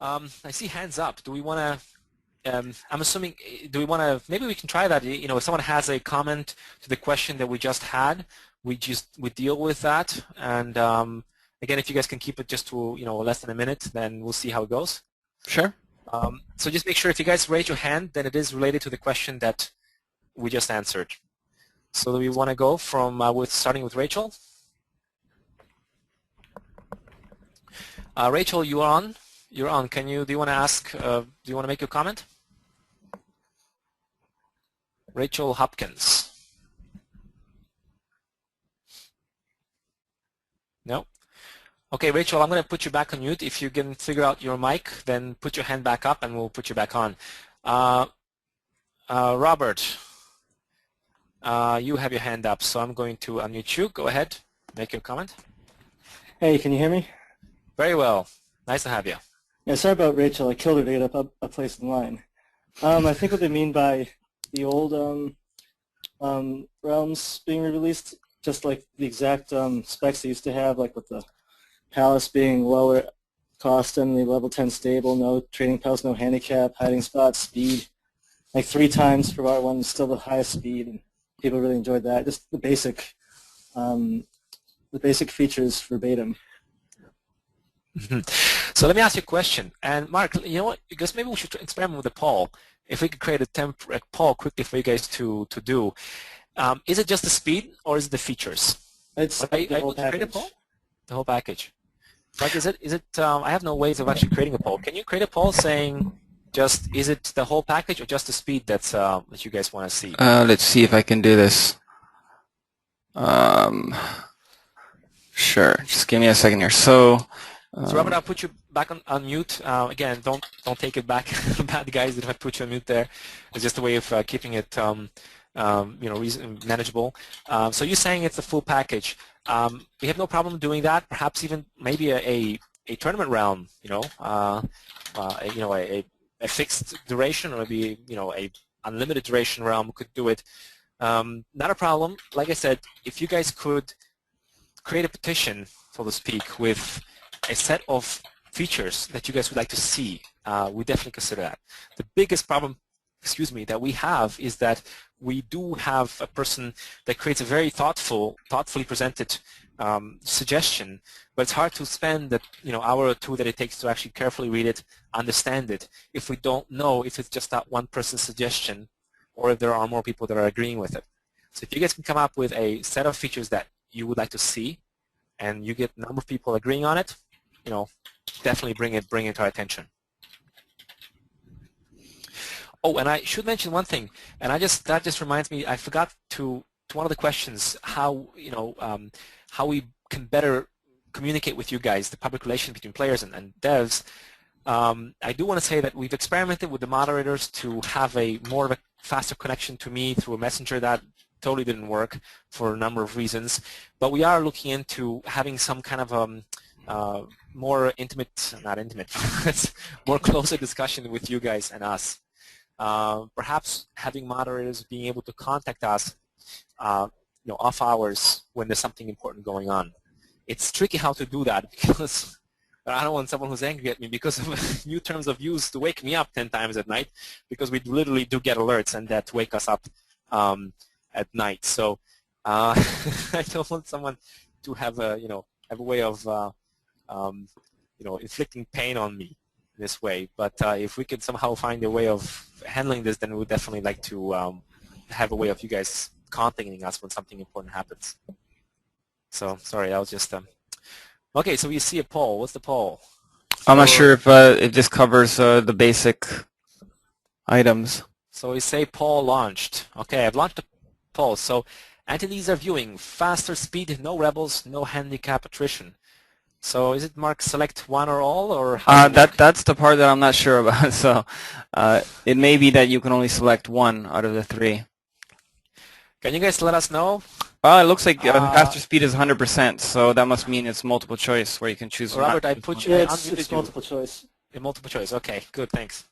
I see hands up. Do we want to, I'm assuming, do we want to, maybe we can try that. You know, if someone has a comment to the question that we just had, we deal with that. And again, if you guys can keep it just to, you know, less than a minute, then we'll see how it goes. Sure. So just make sure if you guys raise your hand, then it is related to the question that we just answered. So do we want to go from starting with Rachel? Rachel, you're on. You're on. Do you want to ask? Do you want to make a comment? Rachel Hopkins. No. Okay, Rachel, I'm going to put you back on mute. If you can figure out your mic, then put your hand back up and we'll put you back on. Robert, you have your hand up, so I'm going to unmute you. Go ahead, make your comment. Hey, can you hear me? Very well. Nice to have you. Yeah, sorry about Rachel. I killed her to get a place in line. I think what they mean by the old realms being re-released, just like the exact specs they used to have, like with the Palace being lower cost and the level 10 stable, no trading palace, no handicap, hiding spot, speed, like 3 times for R1, still the highest speed, and people really enjoyed that. Just the basic features verbatim. So let me ask you a question. And Mark, you know what? Because maybe we should experiment with the poll. If we could create a poll quickly for you guys to do, is it just the speed or is it the features? It's the whole package. Create a poll? The whole package. Like, is it? I have no ways of actually creating a poll. Can you create a poll saying just is it the whole package or just the speed that's that you guys want to see? Let's see if I can do this. Sure. Just give me a second here. So Robert, I'll put you back on mute. Again, don't take it back, bad guys. If I put you on mute there, it's just a way of keeping it manageable. So you're saying it's a full package. We have no problem doing that. Perhaps even maybe a tournament round. A fixed duration, or maybe a unlimited duration round. We could do it. Not a problem. Like I said, if you guys could create a petition, so to speak, with a set of features that you guys would like to see, we definitely consider that. The biggest problem, that we have is that we do have a person that creates a very thoughtfully presented suggestion, but it's hard to spend the hour or two that it takes to actually carefully read it, understand it, if we don't know if it's just that one person's suggestion or if there are more people that are agreeing with it. So if you guys can come up with a set of features that you would like to see, and you get a number of people agreeing on it, definitely bring it to our attention. Oh, and I should mention one thing, and that just reminds me, I forgot to one of the questions, how we can better communicate with you guys, the public relations between players and devs. I do want to say that we've experimented with the moderators to have more of a faster connection to me through a messenger. That totally didn't work for a number of reasons, but we are looking into having some kind of more intimate, not intimate, more closer discussion with you guys and us. Perhaps having moderators being able to contact us off hours when there's something important going on. It's tricky how to do that because I don't want someone who's angry at me because of new terms of use to wake me up 10 times at night, because we literally do get alerts and that wake us up at night. So I don't want someone to have a way of inflicting pain on me this way. But if we could somehow find a way of handling this, then we would definitely like to have a way of you guys contacting us when something important happens. So sorry, I was just okay. So we see a poll. What's the poll? I'm not sure if it just covers the basic items. So we say poll launched. Okay, I've launched a poll. So entities are viewing faster speed, no rebels, no handicap attrition. So is it, Mark, select one or all, or that's the part that I'm not sure about. So it may be that you can only select one out of the 3. Can you guys let us know? Well, it looks like faster speed is 100%, so that must mean it's multiple choice where you can choose. Robert, I put you. Yeah, it's multiple choice. Multiple choice. Okay, good. Thanks.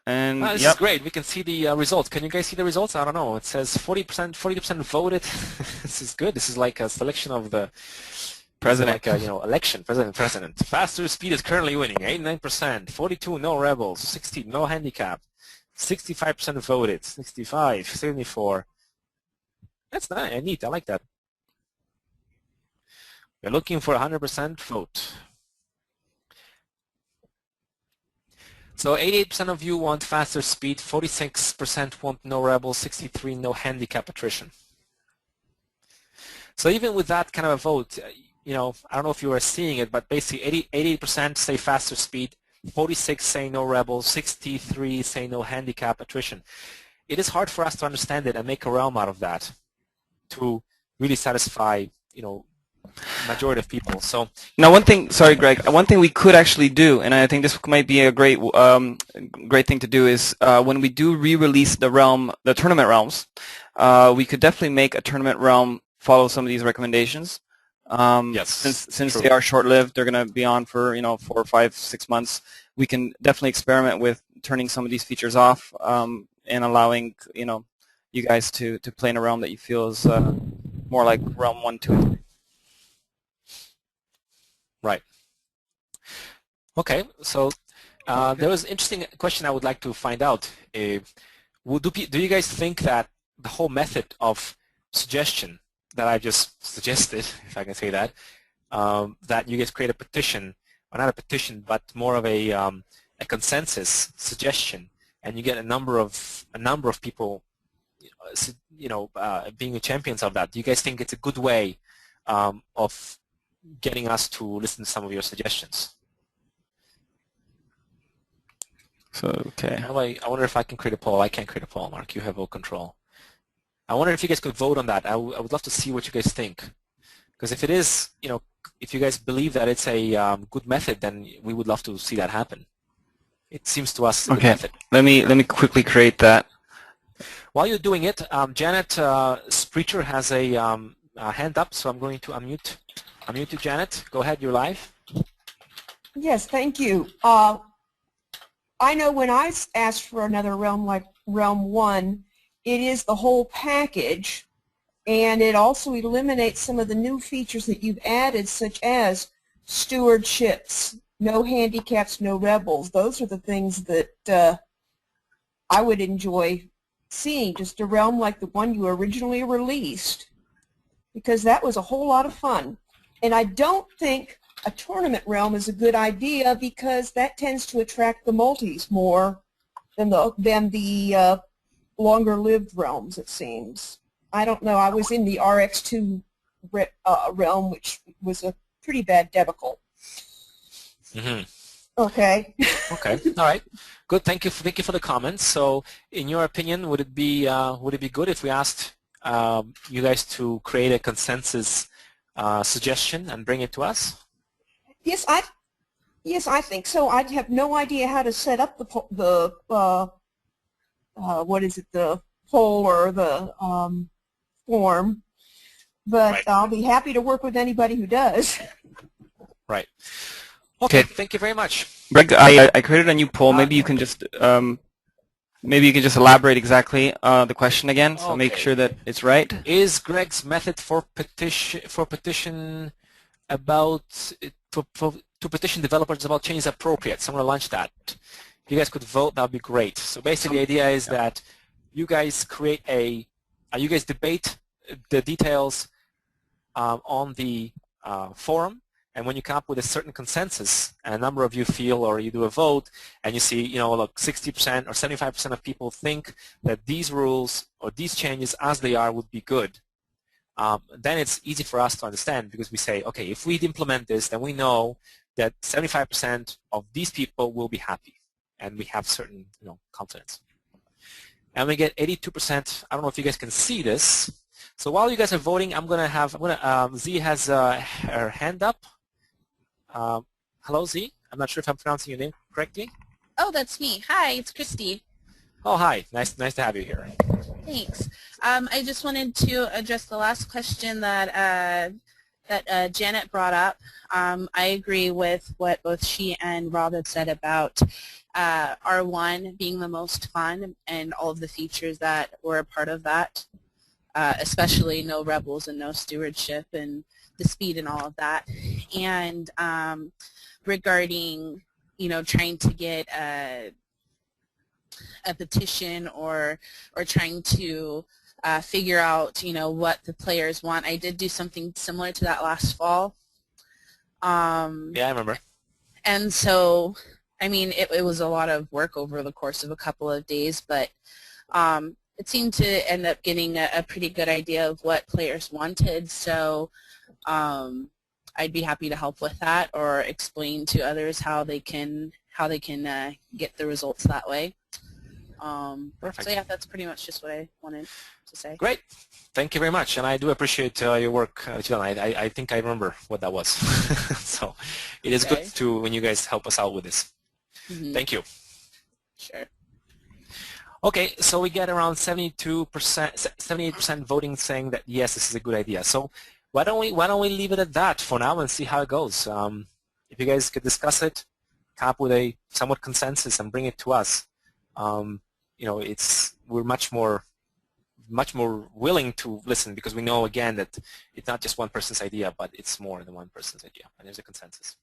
And this is great. We can see the results. Can you guys see the results? I don't know. It says 40% voted. This is good. This is like a selection of the President. Like a, election, president. Faster speed is currently winning, 89%, 42 no rebels, 60 no handicap, 65% voted, 65, 74. That's nice, neat, I like that. We're looking for 100% vote. So 88% of you want faster speed, 46% want no rebels, 63 no handicap attrition. So even with that kind of a vote, I don't know if you are seeing it, but basically 88% say faster speed, 46 say no rebels, 63 say no handicap attrition. It is hard for us to understand it and make a realm out of that to really satisfy, majority of people. So now, one thing, sorry, Greg, one thing we could actually do, and I think this might be a great thing to do, is when we do re-release the tournament realms, we could definitely make a tournament realm follow some of these recommendations. yes, since true. they are short-lived, they're going to be on for 4 or 5, 6 months. We can definitely experiment with turning some of these features off and allowing you guys to play in a realm that you feel is more like realm 1, 2, and 3. Right. Okay. So there was an interesting question I would like to find out. Do you guys think that the whole method of suggestion that I just suggested, if I can say that, that you guys create a petition, or not a petition, but more of a consensus suggestion, and you get a number of people, being champions of that? Do you guys think it's a good way of getting us to listen to some of your suggestions? So okay. I wonder if I can create a poll. I can't create a poll, Mark. You have vote control. I wonder if you guys could vote on that. I would love to see what you guys think. Because if it is, if you guys believe that it's a good method, then we would love to see that happen. It seems to us a good method. Let me quickly create that. While you're doing it, Janet Spreacher has a hand up, so I'm going to unmute you, Janet. Go ahead, you're live. Yes, thank you. I know when I asked for another realm like Realm 1, it is the whole package, and it also eliminates some of the new features that you've added, such as stewardships, no handicaps, no rebels. Those are the things that I would enjoy seeing, just a realm like the one you originally released, because that was a whole lot of fun. And I don't think a tournament realm is a good idea, because that tends to attract the multis more than the longer-lived realms, it seems. I don't know. I was in the RX2 realm, which was a pretty bad debacle. Mm-hmm. Okay. Okay. All right. Good. Thank you for the comments. So, in your opinion, would it be good if we asked you guys to create a consensus suggestion and bring it to us? Yes, I think so. I have no idea how to set up the what is it, the poll or the form, but right. I'll be happy to work with anybody who does. Right. Okay. Thank you very much. Greg, I created a new poll. Maybe you can just elaborate exactly the question again, so make sure that it's right. Is Greg's method for petition about to petition developers about changes appropriate? Someone will launch that. If you guys could vote, that would be great. So basically, the idea is that you guys create you guys debate the details on the forum, and when you come up with a certain consensus, and a number of you feel, or you do a vote, and you see, look, 60% or 75% of people think that these rules or these changes as they are would be good. Then it's easy for us to understand, because we say, okay, if we implement this, then we know that 75% of these people will be happy, and we have certain, confidence. And we get 82%. I don't know if you guys can see this. So while you guys are voting, Z has her hand up. Hello, Z. I'm not sure if I'm pronouncing your name correctly. Oh, that's me. Hi, it's Christy. Oh, hi. Nice to have you here. Thanks. I just wanted to address the last question that Janet brought up. I agree with what both she and Rob had said about R1 being the most fun and all of the features that were a part of that. especially no rebels and no stewardship and the speed and all of that. And regarding, trying to get a petition or trying to figure out, what the players want. I did do something similar to that last fall. Yeah, I remember. And so, I mean, it was a lot of work over the course of a couple of days, but it seemed to end up getting a pretty good idea of what players wanted. So I'd be happy to help with that or explain to others how they can get the results that way. Perfect. So yeah, that's pretty much just what I wanted to say. Great. Thank you very much, and I do appreciate your work, Jill. I think I remember what that was. So it is good to when you guys help us out with this. Mm-hmm. Thank you. Sure. Okay, so we get around 78% voting saying that yes, this is a good idea. So why don't we leave it at that for now and see how it goes? If you guys could discuss it, come up with a somewhat consensus and bring it to us. We're much more willing to listen because we know again that it's not just one person's idea, but it's more than one person's idea, and there's a consensus.